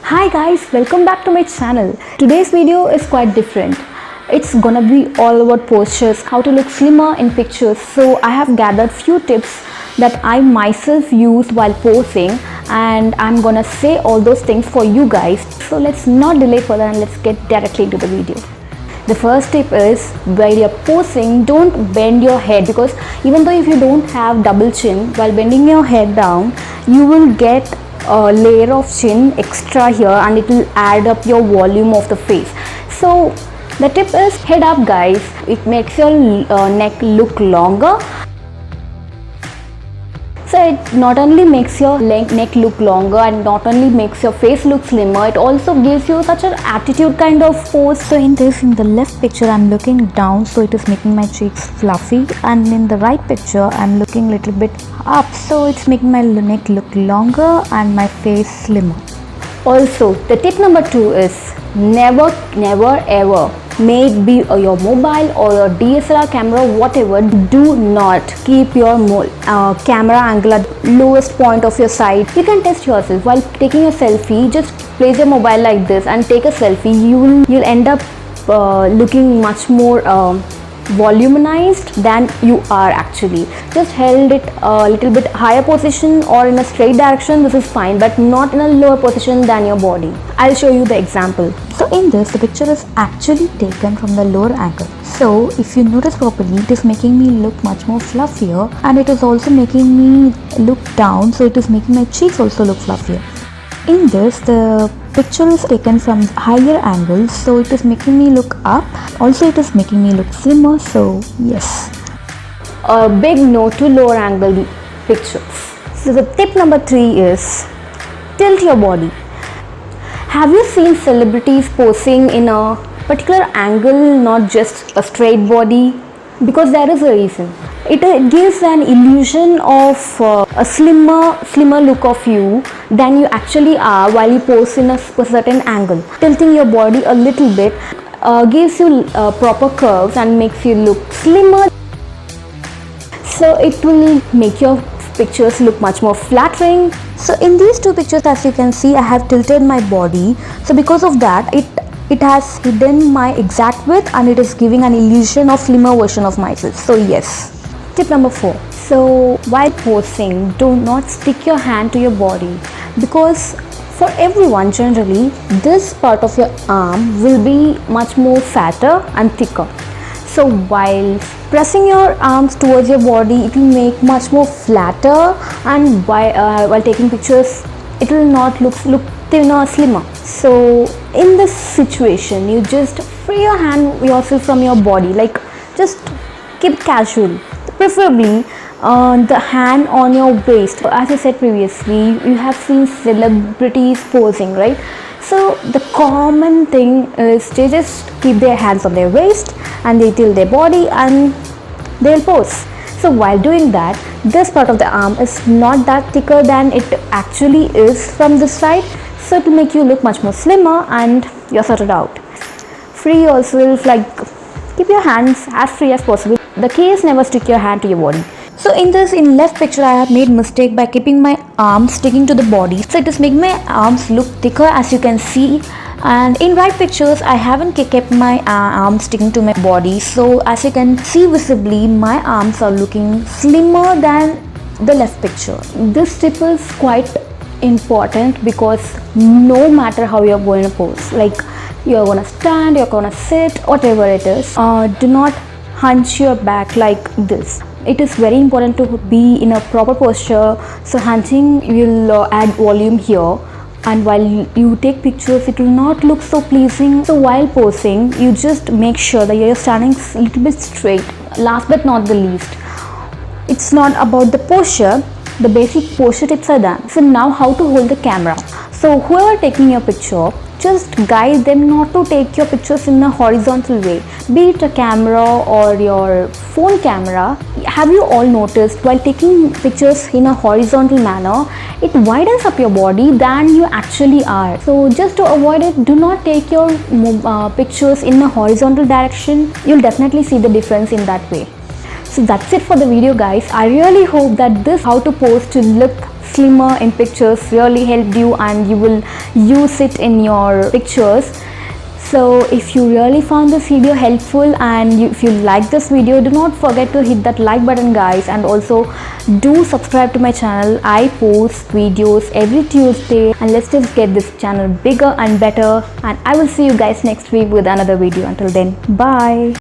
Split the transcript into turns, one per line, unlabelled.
Hi guys, welcome back to my channel. Today's video is quite different. It's gonna be all about postures, how to look slimmer in pictures. So I have gathered few tips that I myself use while posing, and I'm gonna say all those things for you guys. So let's not delay further and let's get directly into the video. The first tip is, while you're posing, don't bend your head, because even though if you don't have double chin, while bending your head down, you will get a layer of chin extra here and it will add up your volume of the face. So the tip is head up guys. It makes your neck look longer. So it not only makes your neck look longer and not only makes your face look slimmer, it also gives you such an attitude kind of pose. So in the left picture I'm looking down, so it is making my cheeks fluffy, and in the right picture I'm looking little bit up, so it's making my neck look longer and my face slimmer. Also, the tip number 2 is never ever, may it be your mobile or your DSLR camera, whatever, do not keep your camera angle at the lowest point of your side. You can test yourself while taking a selfie. Just place your mobile like this and take a selfie. You'll end up looking much more voluminized than you are actually. Just held it a little bit higher position or in a straight direction, this is fine, but not in a lower position than your body. I'll show you the example.
So in this, the picture is actually taken from the lower angle. So if you notice properly, it is making me look much more fluffier, and it is also making me look down, so it is making my cheeks also look fluffier. In this, the picture is taken from higher angles, so it is making me look up. Also, it is making me look slimmer, so yes.
A big no to lower angle pictures. So the tip number 3 is tilt your body. Have you seen celebrities posing in a particular angle, not just a straight body? Because there is a reason. It gives an illusion of a slimmer look of you than you actually are while you pose in a certain angle. Tilting your body a little bit gives you proper curves and makes you look slimmer. So it will make your pictures look much more flattering.
So in these two pictures, as you can see, I have tilted my body. So because of that, it has hidden my exact width and it is giving an illusion of slimmer version of myself. So yes.
Tip number 4. So while posing, do not stick your hand to your body, because for everyone generally this part of your arm will be much more fatter and thicker. So while pressing your arms towards your body, it will make much more flatter, and while taking pictures it will not look thinner or slimmer. So in this situation, you just free your hand yourself from your body, like just keep it casual, preferably the hand on your waist. As I said previously, you have seen celebrities posing, right? So the common thing is they just keep their hands on their waist and they tilt their body and they'll pose. So while doing that, this part of the arm is not that thicker than it actually is from this side, so it will make you look much more slimmer and you're sorted out. Free yourself, like keep your hands as free as possible. The key is never stick your hand to your body.
So in left picture, I have made mistake by keeping my arms sticking to the body. So it is making my arms look thicker, as you can see. And in right pictures, I haven't kept my arms sticking to my body. So as you can see visibly, my arms are looking slimmer than the left picture.
This tip is quite important because no matter how you're going to pose, like you're going to stand, you're going to sit, whatever it is, do not hunch your back like this. It is very important to be in a proper posture. So hunching will add volume here, and while you take pictures it will not look so pleasing. So while posing, you just make sure that you're standing a little bit straight. Last but not the least, it's not about the posture. The basic posture tips are done. So now how to hold the camera. So whoever taking your picture, just guide them not to take your pictures in a horizontal way, be it a camera or your phone camera. Have you all noticed while taking pictures in a horizontal manner, it widens up your body than you actually are. So just to avoid it, do not take your pictures in a horizontal direction. You'll definitely see the difference in that way. So that's it for the video, guys. I really hope that this how to pose to look slimmer in pictures really helped you and you will use it in your pictures. So if you really found this video helpful and if you like this video, do not forget to hit that like button, guys, and also do subscribe to my channel. I post videos every Tuesday, and let's just get this channel bigger and better, and I will see you guys next week with another video. Until then, bye.